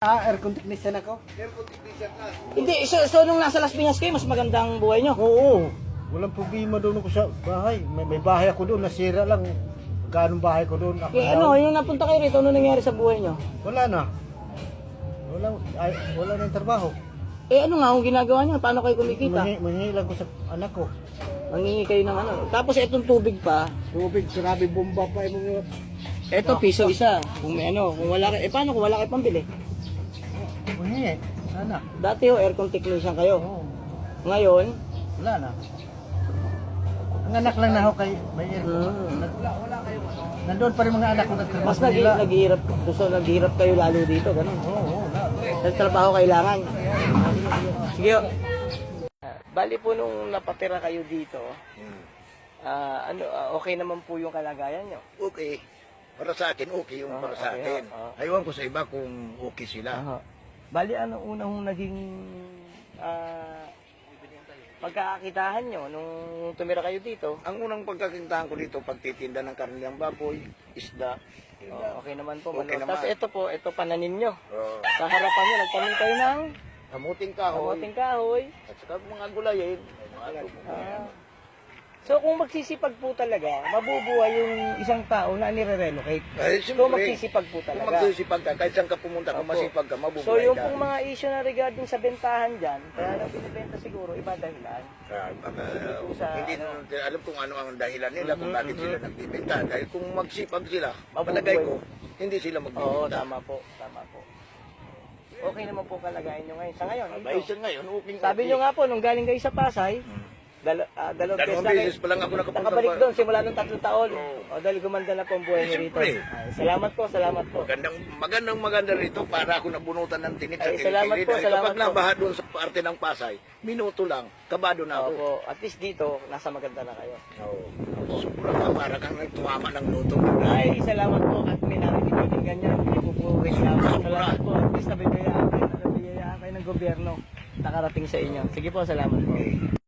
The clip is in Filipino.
Aircon technician ako. Aircon technician ka. Hindi, so nung nasa Las Piñas kayo, mas magandang buhay nyo. Oo. Walang problema doon ako sa bahay. May bahay ako doon, nasira lang. Ganong bahay ko doon. Ako Eh, ano, yung napunta kayo rito, ano nangyari sa buhay nyo? Wala na. Wala na yung trabaho. Eh, ano nga, kung ginagawa nyo, paano kayo kumikita? Mangingi lang ko sa anak ko. Mangingi kayo ng ano. Tapos itong tubig pa, Tubig, sinabi bomba pa yung eto piso isa. Kung may ano, kung wala kayo, eh paano kung wala kayo pambili? mangingi. Sana. Dati ho, aircon technician kayo. Oo. Ngayon, Wala na. Ang anak lang na ako kay may aircon. Nandun pa rin mga anak ko nagtrabaho mas nila. naghihirap, gusto naghihirap kayo lalo dito, ganun. Oo, wala. Nagtrabaho kailangan. Sige ho. Bali po nung napatira kayo dito, okay naman po yung kalagayan nyo. Okay. Para sa akin, okay yung para sa okay, akin. oo. Aywan ko sa iba kung okay sila. Aha. Bali, ano unang naging pagkakakitahan nyo nung tumira kayo dito? Ang unang pagkakintahan ko dito, pagtitinda ng karnilang baboy, isda. Okay naman po. Okay naman. Tapos ito po, ito pananim nyo. Oh, Sa harapan nyo, nagtanim kayo ng kamuting kahoy. kamuting kahoy. At saka mga gulayin. So kung magsisipag po talaga, mabubuhay yung isang tao na nire-relocate. Ay, So siyempre, magsisipag po kung talaga. magsisipag ka, kahit saan ka pumunta, kung Opo. masipag ka, mabubuhay So yung ka. pong mga issue na regarding sa bentahan dyan, kaya lang binibenta siguro, iba dahilan. Hindi na alam kung ano ang dahilan nila, kung bakit sila nagbibenta. Dahil kung magsipag sila, Mabubuhay. palagay ko, hindi sila Oo, magbibenta. tama po, tama po. Okay naman po kalagayan nyo ngayon. Sa ngayon, Abay, sa ngayon, okay. sabi nyo nga po, nung galing kayo sa Pasay, dalawang Dalawang beses beses pa lang ako nakapunta. nakabalik doon simula nung 3 taon. O dahil gumanda na po ang buhay nyo rito. Siyempre. Ay, salamat po, salamat po. Maganda rito para ako nabunutan ng tinit sa Ay, salamat kilikili. po, Dahil salamat kapag po. nabaha doon sa parte ng Pasay, minuto lang, kabado na ako. Opo, at least dito, nasa maganda na kayo. Oo. Sobrang ka, para kang nagtumama ng luto. Ay, salamat po at may narinig ganyan. Hindi po po reklamo. Salamat po. At least nabibiyayaan kayo ng gobyerno. Nakarating sa inyo. Sige po, salamat po.